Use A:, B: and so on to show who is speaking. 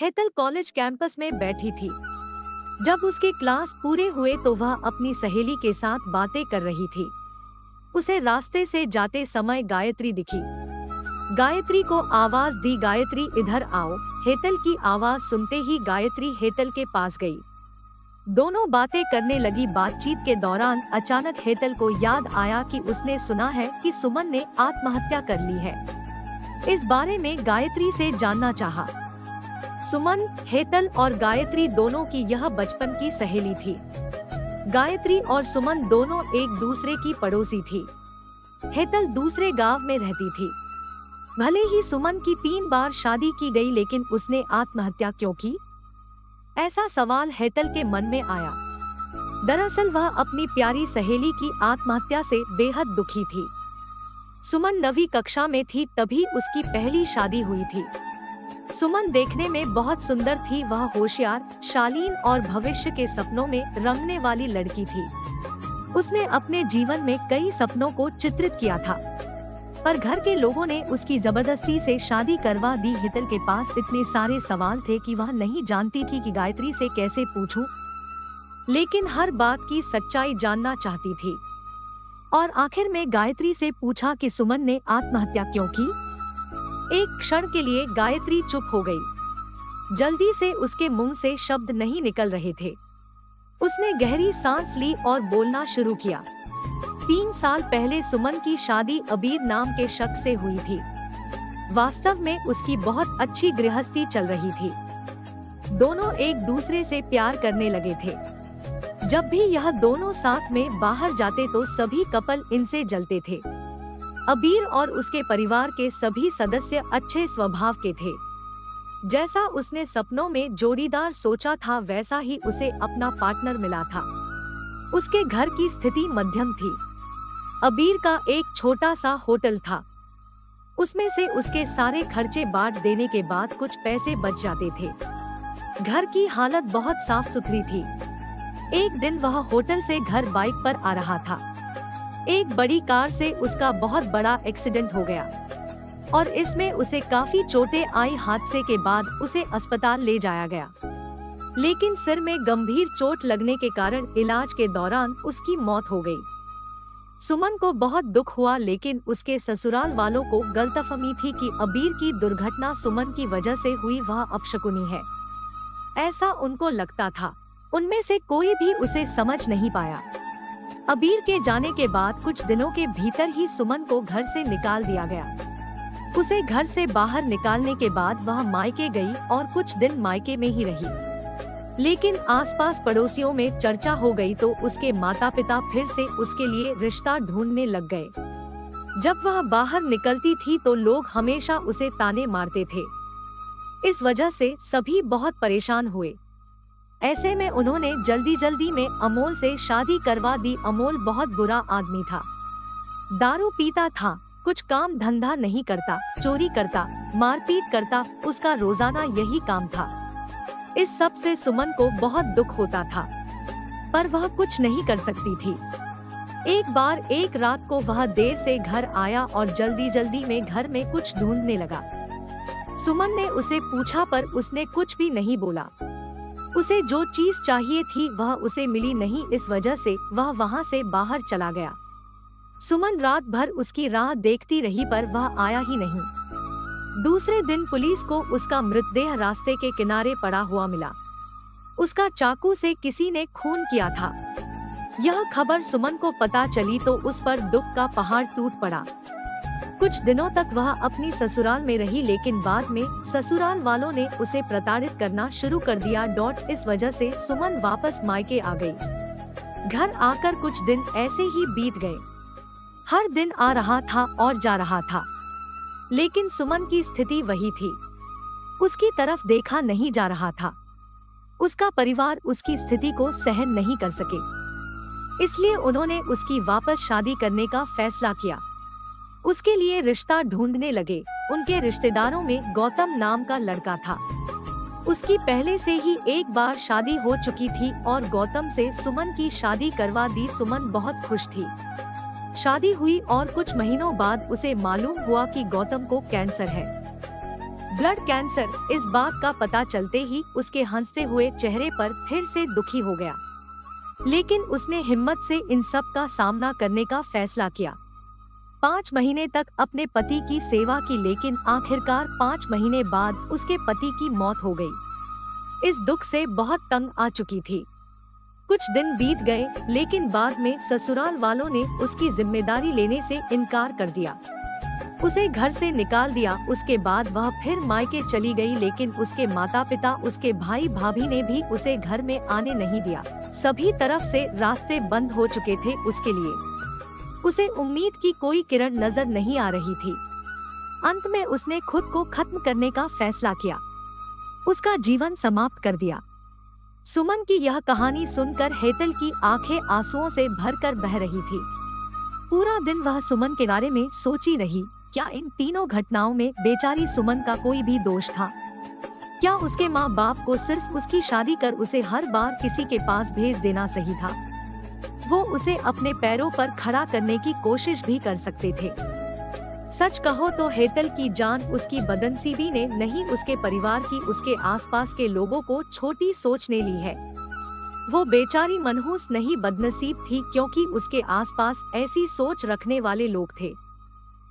A: Hetal college campus में बैठी थी। जब उसके क्लास पूरे हुए तो वह अपनी सहेली के साथ बातें कर रही थी। उसे रास्ते से जाते समय गायत्री दिखी। गायत्री को आवाज दी, गायत्री इधर आओ। हेतल की आवाज सुनते ही गायत्री हेतल के पास गई। दोनों बातें करने लगी। बातचीत के दौरान अचानक हेतल को याद आया कि उसने सुना है कि सुमन ने आत्महत्या कर ली है। इस बारे में गायत्री से जानना चाहा। सुमन, हेतल और गायत्री दोनों की यह बचपन की सहेली थी। गायत्री और सुमन दोनों एक दूसरे की पड़ोसी थी। हेतल दूसरे गांव में रहती थी। भले ही सुमन की 3 बार शादी की गई, लेकिन उसने आत्महत्या क्यों की? ऐसा सवाल हेतल के मन में आया। दरअसल वह अपनी प्यारी सहेली की आत्महत्या से बेहद दुखी थी। सुमन 9वीं कक्षा में थी तभी उसकी पहली शादी हुई थी। सुमन देखने में बहुत सुंदर थी। वह होशियार, शालीन और भविष्य के सपनों में रंगने वाली लड़की थी। उसने अपने जीवन में कई सपनों को चित्रित किया था, पर घर के लोगों ने उसकी जबरदस्ती से शादी करवा दी। हेतल के पास इतने सारे सवाल थे कि वह नहीं जानती थी कि गायत्री से कैसे पूछूं, लेकिन हर बात की सच्चाई जानना चाहती थी। और आखिर में गायत्री से पूछा कि सुमन ने आत्महत्या क्यों की। एक क्षण के लिए गायत्री चुप हो गई। जल्दी से उसके मुंह से शब्द नहीं निकल रहे थे। उसने गहरी सांस ली और बोलना शुरू किया। 3 साल पहले सुमन की शादी अबीर नाम के शख्स से हुई थी। वास्तव में उसकी बहुत अच्छी गृहस्थी चल रही थी। दोनों एक दूसरे से प्यार करने लगे थे। जब भी यह दोनों साथ में बाहर जाते तो सभी कपल इनसे जलते थे। अबीर और उसके परिवार के सभी सदस्य अच्छे स्वभाव के थे। जैसा उसने सपनों में जोड़ीदार सोचा था, वैसा ही उसे अपना पार्टनर मिला था। उसके घर की स्थिति मध्यम थी। अबीर का एक छोटा सा होटल था। उसमें से उसके सारे खर्चे बांट देने के बाद कुछ पैसे बच जाते थे। घर की हालत बहुत साफ सुथरी थी। एक दिन वह होटल से घर बाइक पर आ रहा था। एक बड़ी कार से उसका बहुत बड़ा एक्सीडेंट हो गया और इसमें उसे काफी चोटें आई। हादसे के बाद उसे अस्पताल ले जाया गया, लेकिन सिर में गंभीर चोट लगने के कारण इलाज के दौरान उसकी मौत हो गई। सुमन को बहुत दुख हुआ, लेकिन उसके ससुराल वालों को गलतफहमी थी कि अबीर की दुर्घटना सुमन की वजह से हुई, वह अपशकुनी है, ऐसा उनको लगता था। उनमें से कोई भी उसे समझ नहीं पाया। अबीर के जाने के बाद कुछ दिनों के भीतर ही सुमन को घर से निकाल दिया गया। उसे घर से बाहर निकालने के बाद वह मायके गई और कुछ दिन मायके में ही रही। लेकिन आसपास पड़ोसियों में चर्चा हो गई तो उसके माता पिता फिर से उसके लिए रिश्ता ढूंढने लग गए। जब वह बाहर निकलती थी तो लोग हमेशा उसे ताने मारते थे। इस वजह से सभी बहुत परेशान हुए। ऐसे में उन्होंने जल्दी जल्दी में अमोल से शादी करवा दी। अमोल बहुत बुरा आदमी था। दारू पीता था, कुछ काम धंधा नहीं करता, चोरी करता, मारपीट करता, उसका रोजाना यही काम था। इस सब से सुमन को बहुत दुख होता था, पर वह कुछ नहीं कर सकती थी। एक बार एक रात को वह देर से घर आया और जल्दी जल्दी में घर में कुछ ढूंढने लगा। सुमन ने उसे पूछा पर उसने कुछ भी नहीं बोला। उसे जो चीज चाहिए थी वह उसे मिली नहीं, इस वजह से वह वहां से बाहर चला गया। सुमन रात भर उसकी राह देखती रही पर वह आया ही नहीं। दूसरे दिन पुलिस को उसका मृतदेह रास्ते के किनारे पड़ा हुआ मिला। उसका चाकू से किसी ने खून किया था। यह खबर सुमन को पता चली तो उस पर दुख का पहाड़ टूट पड़ा। कुछ दिनों तक वह अपनी ससुराल में रही, लेकिन बाद में ससुराल वालों ने उसे प्रताड़ित करना शुरू कर दिया। इस वजह से सुमन वापस मायके आ गई। घर आकर कुछ दिन ऐसे ही बीत गए। हर दिन आ रहा था और जा रहा था, लेकिन सुमन की स्थिति वही थी। उसकी तरफ देखा नहीं जा रहा था। उसका परिवार उसकी स्थिति को सहन नहीं कर सके, इसलिए उन्होंने उसकी वापस शादी करने का फैसला किया। उसके लिए रिश्ता ढूंढने लगे। उनके रिश्तेदारों में गौतम नाम का लड़का था। उसकी पहले से ही एक बार शादी हो चुकी थी और गौतम से सुमन की शादी करवा दी। सुमन बहुत खुश थी। शादी हुई और कुछ महीनों बाद उसे मालूम हुआ कि गौतम को कैंसर है। ब्लड कैंसर, इस बात का पता चलते ही उसके हंसते हुए चेहरे पर फिर से दुखी हो गया। लेकिन उसने हिम्मत से इन सब का सामना करने का फैसला किया। 5 महीने तक अपने पति की सेवा की, लेकिन आखिरकार 5 महीने बाद उसके पति की मौत हो गई। इस दुख से बहुत तंग आ चुकी थी। कुछ दिन बीत गए, लेकिन बाद में ससुराल वालों ने उसकी जिम्मेदारी लेने से इनकार कर दिया। उसे घर से निकाल दिया। उसके बाद वह फिर मायके चली गई, लेकिन उसके माता पिता, उसके भाई भाभी ने भी उसे घर में आने नहीं दिया। सभी तरफ से रास्ते बंद हो चुके थे उसके लिए। उसे उम्मीद की कोई किरण नजर नहीं आ रही थी। अंत में उसने खुद को खत्म करने का फैसला किया, उसका जीवन समाप्त कर दिया। सुमन की यह कहानी सुनकर हेतल की आंखें आंसुओं से भरकर बह रही थी। पूरा दिन वह सुमन के बारे में सोची रही। क्या इन तीनों घटनाओं में बेचारी सुमन का कोई भी दोष था? क्या उसके माँ बाप को सिर्फ उसकी शादी कर उसे हर बार किसी के पास भेज देना सही था? वो उसे अपने पैरों पर खड़ा करने की कोशिश भी कर सकते थे। सच कहो तो हेतल की जान उसकी बदनसीबी ने नहीं, उसके परिवार की, उसके आसपास के लोगों को छोटी सोच ने ली है। वो बेचारी मनहूस नहीं, बदनसीब थी, क्योंकि उसके आसपास ऐसी सोच रखने वाले लोग थे।